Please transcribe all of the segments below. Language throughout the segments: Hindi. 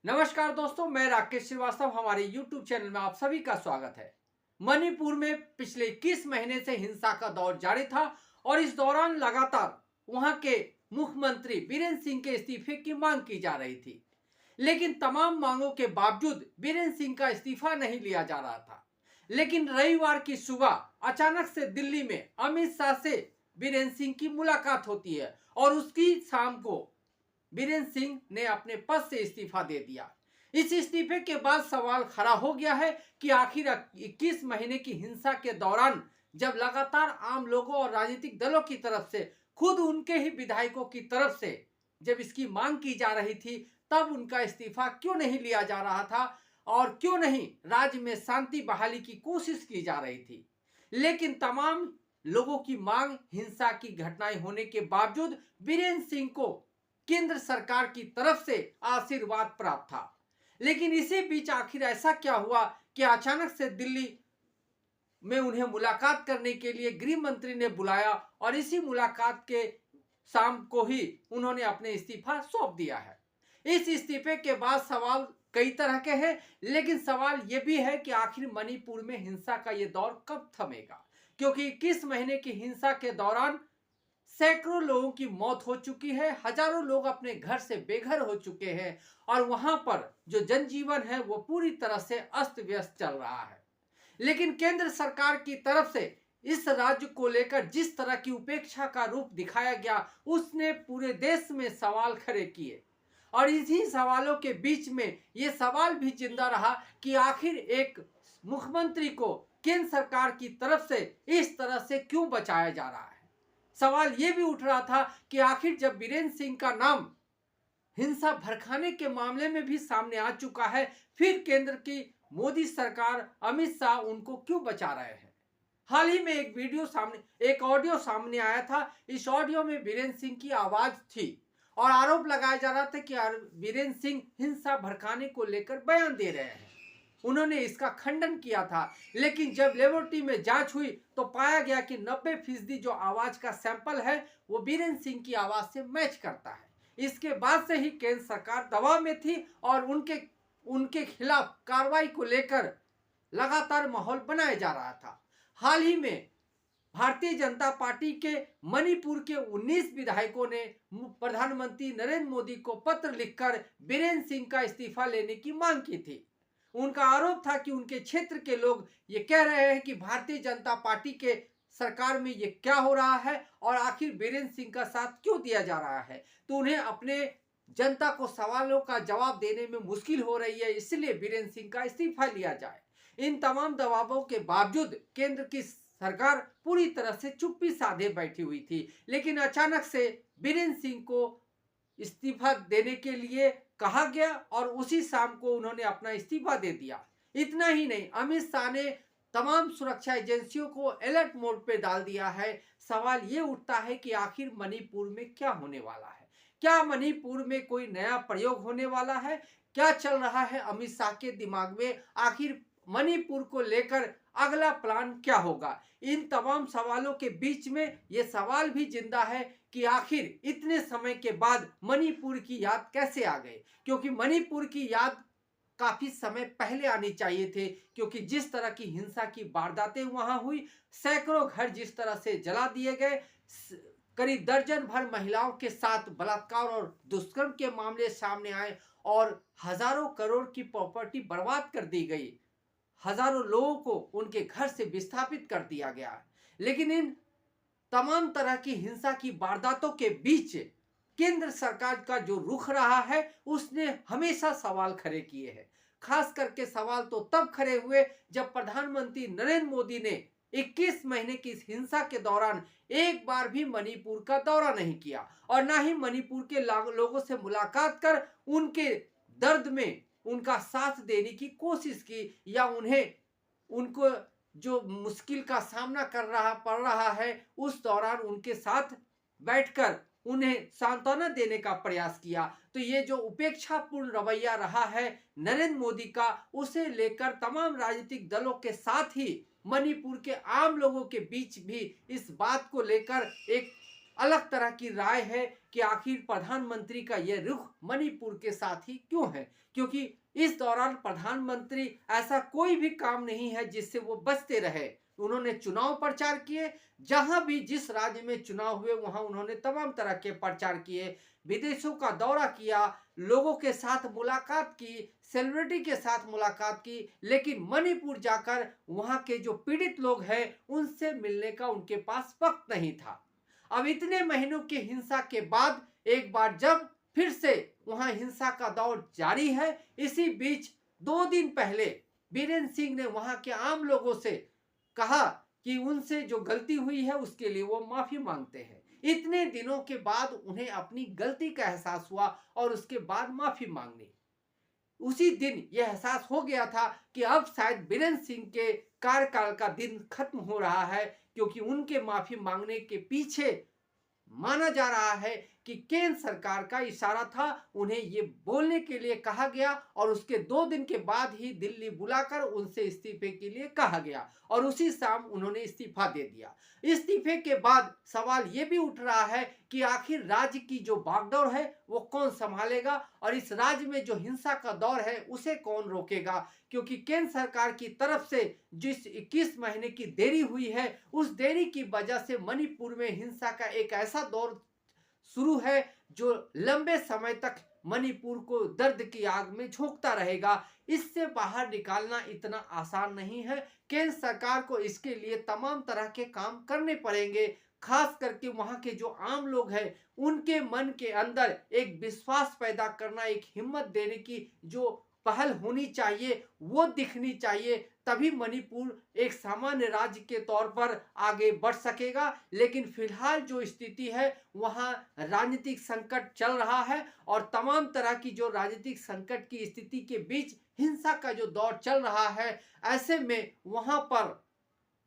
नमस्कार दोस्तों, मैं राकेश श्रीवास्तव। हमारे YouTube चैनल में आप सभी का स्वागत है। मणिपुर में पिछले 21 महीने से हिंसा का दौर जारी था और इस दौरान लगातार वहां के मुख्यमंत्री बीरेन सिंह के इस्तीफे की मांग की जा रही थी, लेकिन तमाम मांगों के बावजूद बीरेन सिंह का इस्तीफा नहीं लिया जा रहा था। लेकिन रविवार की सुबह अचानक से दिल्ली में अमित शाह से बीरेन सिंह की मुलाकात होती है और उसकी शाम को बीरेन सिंह ने अपने पद से इस्तीफा दे दिया। इस इस्तीफे के बाद सवाल खड़ा हो गया है कि आखिर 21 महीने की हिंसा के दौरान जब लगातार आम लोगों और राजनीतिक दलों की तरफ से, खुद उनके ही विधायकों की तरफ से जब इसकी मांग की जा रही थी, तब उनका इस्तीफा क्यों नहीं लिया जा रहा था और क्यों नहीं राज्य में शांति बहाली की कोशिश की जा रही थी। लेकिन तमाम लोगों की मांग, हिंसा की घटनाएं होने के बावजूद बीरेन सिंह को केंद्र सरकार की तरफ से आशीर्वाद प्राप्त था। लेकिन इसी बीच आखिर ऐसा क्या हुआ कि अचानक से दिल्ली में उन्हें मुलाकात करने के लिए गृह मंत्री ने बुलाया और इसी मुलाकात के शाम को ही उन्होंने अपने इस्तीफा सौंप दिया है। इस इस्तीफे के बाद सवाल कई तरह के हैं, लेकिन सवाल यह भी है कि आखिर मणिपुर में हिंसा का यह दौर कब थमेगा, क्योंकि 21 महीने की हिंसा के दौरान सैकड़ों लोगों की मौत हो चुकी है, हजारों लोग अपने घर से बेघर हो चुके हैं और वहां पर जो जनजीवन है वो पूरी तरह से अस्त व्यस्त चल रहा है। लेकिन केंद्र सरकार की तरफ से इस राज्य को लेकर जिस तरह की उपेक्षा का रूप दिखाया गया, उसने पूरे देश में सवाल खड़े किए और इन्हीं सवालों के बीच में ये सवाल भी जिंदा रहा कि आखिर एक मुख्यमंत्री को केंद्र सरकार की तरफ से इस तरह से क्यों बचाया जा रहा है। सवाल यह भी उठ रहा था कि आखिर जब बीरेन सिंह का नाम हिंसा भड़काने के मामले में भी सामने आ चुका है, फिर केंद्र की मोदी सरकार, अमित शाह उनको क्यों बचा रहे हैं। हाल ही में एक ऑडियो सामने आया था। इस ऑडियो में बीरेन सिंह की आवाज थी और आरोप लगाया जा रहा था कि बीरेन सिंह हिंसा भड़काने को लेकर बयान दे रहे हैं। उन्होंने इसका खंडन किया था, लेकिन जब लेबोरेटरी में जांच हुई तो पाया गया कि 90% जो आवाज का सैंपल है वो बीरेन सिंह की आवाज से मैच करता है। इसके बाद से ही केंद्र सरकार दबाव में थी और उनके खिलाफ कार्रवाई को लेकर लगातार माहौल बनाया जा रहा था। हाल ही में भारतीय जनता पार्टी के मणिपुर के 19 विधायकों ने प्रधानमंत्री नरेंद्र मोदी को पत्र लिखकर बीरेन सिंह का इस्तीफा लेने की मांग की थी। उनका आरोप था कि उनके क्षेत्र के लोग ये कह रहे हैं कि भारतीय जनता पार्टी के सरकार में ये क्या हो रहा है और आखिर बीरेन सिंह का साथ क्यों दिया जा रहा है। तो उन्हें अपने जनता को सवालों का जवाब देने में मुश्किल हो रही है, इसलिए बीरेन सिंह का इस्तीफा लिया जाए। इन तमाम दबावों के बावजूद केंद्र की सरकार पूरी तरह से चुप्पी साधे बैठी हुई थी, लेकिन अचानक से बीरेन सिंह को इस्तीफा देने के लिए कहा गया और उसी शाम को उन्होंने अपना इस्तीफा दे दिया। इतना ही नहीं, अमित शाह ने तमाम सुरक्षा एजेंसियों को अलर्ट मोड पे डाल दिया है। सवाल ये उठता है कि आखिर मणिपुर में क्या होने वाला है। क्या मणिपुर में कोई नया प्रयोग होने वाला है? क्या चल रहा है अमित शाह के दिमाग में? आखिर मणिपुर को लेकर अगला प्लान क्या होगा? इन तमाम सवालों के बीच में ये सवाल भी जिंदा है कि आखिर इतने समय के बाद मणिपुर की याद कैसे आ गई, क्योंकि मणिपुर की याद काफी समय पहले आनी चाहिए थे, क्योंकि जिस तरह की हिंसा की वारदातें वहां हुई, सैकड़ों घर जिस तरह से जला दिए गए, करीब दर्जन भर महिलाओं के साथ बलात्कार और दुष्कर्म के मामले सामने आए और हजारों करोड़ की प्रॉपर्टी बर्बाद कर दी गई, हजारों लोगों को उनके घर से विस्थापित कर दिया गया। लेकिन इन तमाम तरह की हिंसा की वारदातों के बीच केंद्र सरकार का जो रुख रहा है, उसने हमेशा सवाल खड़े किए हैं। खास करके सवाल तो तब खड़े हुए जब प्रधानमंत्री नरेंद्र मोदी ने 21 महीने की इस हिंसा के दौरान एक बार भी मणिपुर का दौरा नहीं किया और ना ही मणिपुर के लोगों से मुलाकात कर उनके दर्द में उनका साथ देने की कोशिश की या उनको जो मुश्किल का सामना पड़ रहा है, उस दौरान उनके साथ बैठकर उन्हें सांत्वना देने का प्रयास किया। तो ये जो उपेक्षापूर्ण रवैया रहा है नरेंद्र मोदी का, उसे लेकर तमाम राजनीतिक दलों के साथ ही मणिपुर के आम लोगों के बीच भी इस बात को लेकर एक अलग तरह की राय है कि आखिर प्रधानमंत्री का यह रुख मणिपुर के साथ ही क्यों है, क्योंकि इस दौरान प्रधानमंत्री ऐसा कोई भी काम नहीं है जिससे वो बचते रहे। उन्होंने चुनाव प्रचार किए, जहां भी जिस राज्य में चुनाव हुए वहां उन्होंने तमाम तरह के प्रचार किए, विदेशों का दौरा किया, लोगों के साथ मुलाकात की, सेलिब्रिटी के साथ मुलाकात की, लेकिन मणिपुर जाकर वहां के जो पीड़ित लोग हैं उनसे मिलने का उनके पास वक्त नहीं था। अब इतने महीनों की हिंसा के बाद एक बार जब फिर से वहां हिंसा का दौर जारी है, इसी बीच 2 दिन पहले बीरेन सिंह ने वहां के आम लोगों से कहा कि उनसे जो गलती हुई है उसके लिए वो माफी मांगते हैं। इतने दिनों के बाद उन्हें अपनी गलती का एहसास हुआ और उसके बाद माफी मांगनी। उसी दिन यह एहसास हो गया था कि अब शायद बीरेन सिंह के कार्यकाल का दिन खत्म हो रहा है, क्योंकि उनके माफी मांगने के पीछे माना जा रहा है कि केंद्र सरकार का इशारा था, उन्हें ये बोलने के लिए कहा गया और उसके 2 दिन के बाद ही दिल्ली बुलाकर उनसे इस्तीफे के लिए कहा गया और उसी शाम उन्होंने इस्तीफा दे दिया। इस्तीफे के बाद सवाल ये भी उठ रहा है कि आखिर राज्य की जो बागडोर है वो कौन संभालेगा और इस राज्य में जो हिंसा का दौर है उसे कौन रोकेगा, क्योंकि केंद्र सरकार की तरफ से जिस 21 महीने की देरी हुई है उस देरी की वजह से मणिपुर में हिंसा का एक ऐसा दौर शुरू है जो लंबे समय तक मणिपुर को दर्द की आग में झोंकता रहेगा। इससे बाहर निकालना इतना आसान नहीं है। केंद्र सरकार को इसके लिए तमाम तरह के काम करने पड़ेंगे, खास करके वहां के जो आम लोग हैं उनके मन के अंदर एक विश्वास पैदा करना, एक हिम्मत देने की जो पहल होनी चाहिए वो दिखनी चाहिए, तभी मणिपुर एक सामान्य राज्य के तौर पर आगे बढ़ सकेगा। लेकिन फिलहाल जो स्थिति है वहां राजनीतिक संकट चल रहा है और तमाम तरह की जो राजनीतिक संकट की स्थिति के बीच हिंसा का जो दौर चल रहा है, ऐसे में वहां पर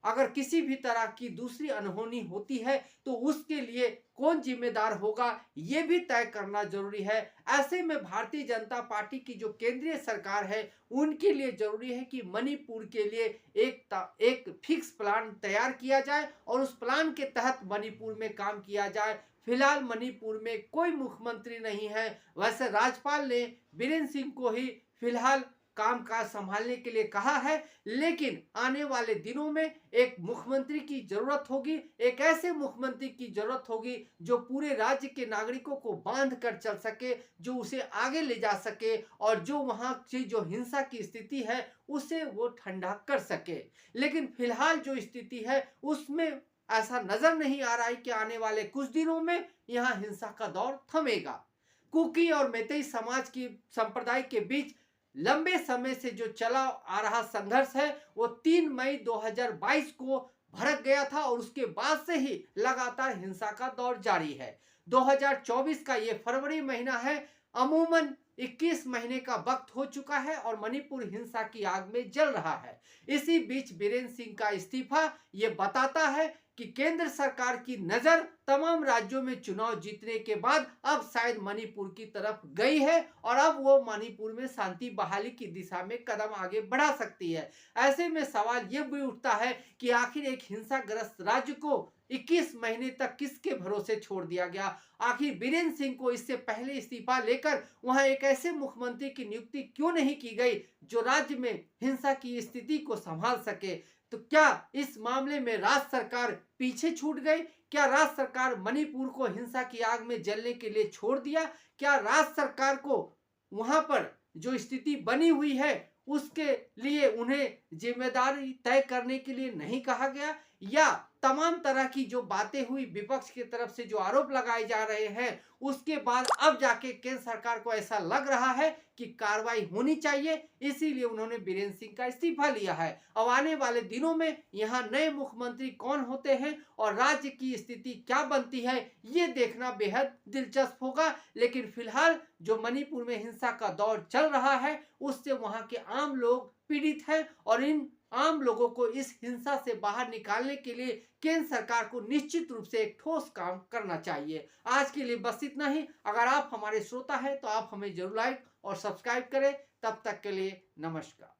अगर किसी भी तरह की दूसरी अनहोनी होती है तो उसके लिए कौन जिम्मेदार होगा ये भी तय करना जरूरी है। ऐसे में भारतीय जनता पार्टी की जो केंद्रीय सरकार है उनके लिए जरूरी है कि मणिपुर के लिए एक फिक्स प्लान तैयार किया जाए और उस प्लान के तहत मणिपुर में काम किया जाए। फिलहाल मणिपुर में कोई मुख्यमंत्री नहीं है, वैसे राज्यपाल ने बीरेन सिंह को ही फिलहाल कामकाज संभालने के लिए कहा है, लेकिन आने वाले दिनों में एक मुख्यमंत्री की जरूरत होगी, एक ऐसे मुख्यमंत्री की जरूरत होगी जो पूरे राज्य के नागरिकों को बांध कर चल सके, जो उसे आगे ले जा सके और जो वहां की जो हिंसा की स्थिति है उसे वो ठंडा कर सके। लेकिन फिलहाल जो स्थिति है उसमें ऐसा नजर नहीं आ रहा है कि आने वाले कुछ दिनों में यहाँ हिंसा का दौर थमेगा। कुकी और मैतेई समाज की संप्रदाय के बीच लंबे समय से जो चला आ रहा संघर्ष है वो 3 मई 2022 को भड़क गया था और उसके बाद से ही लगातार हिंसा का दौर जारी है। 2024 का ये फरवरी महीना है, अमूमन 21 महीने का वक्त हो चुका है और मणिपुर हिंसा की आग में जल रहा है। इसी बीच बीरेन सिंह का इस्तीफा ये बताता है कि केंद्र सरकार की नजर तमाम राज्यों में चुनाव जीतने के बाद अब शायद मणिपुर की तरफ गई है और अब वो मणिपुर में शांति बहाली की दिशा में कदम आगे बढ़ा सकती है। ऐसे में सवाल ये भी उठता है कि आखिर एक हिंसाग्रस्त राज्य को 21 महीने तक किसके भरोसे छोड़ दिया गया। आखिर बीरेन सिंह को इससे पहले इस्तीफा लेकर वहां एक ऐसे मुख्यमंत्री की नियुक्ति क्यों नहीं की गई जो राज्य में हिंसा की स्थिति को संभाल सके। तो क्या इस मामले में राज्य सरकार पीछे छूट गई? क्या राज्य सरकार मणिपुर को हिंसा की आग में जलने के लिए छोड़ दिया? क्या राज्य सरकार को वहां पर जो स्थिति बनी हुई है उसके लिए उन्हें जिम्मेदारी तय करने के लिए नहीं कहा गया? या तमाम तरह की जो बातें हुई, विपक्ष की तरफ से जो आरोप लगाए जा रहे हैं, उसके बाद अब जाके केंद्र सरकार को ऐसा लग रहा है कि कार्रवाई होनी चाहिए, इसीलिए उन्होंने बीरेन सिंह का इस्तीफा लिया है। अब आने वाले दिनों में यहाँ नए मुख्यमंत्री कौन होते हैं और राज्य की स्थिति क्या बनती है ये देखना बेहद दिलचस्प होगा। लेकिन फिलहाल जो मणिपुर में हिंसा का दौर चल रहा है उससे वहां के आम लोग पीड़ित हैं और इन आम लोगों को इस हिंसा से बाहर निकालने के लिए केंद्र सरकार को निश्चित रूप से एक ठोस काम करना चाहिए। आज के लिए बस इतना ही। अगर आप हमारे श्रोता हैं तो आप हमें जरूर लाइक और सब्सक्राइब करें। तब तक के लिए नमस्कार।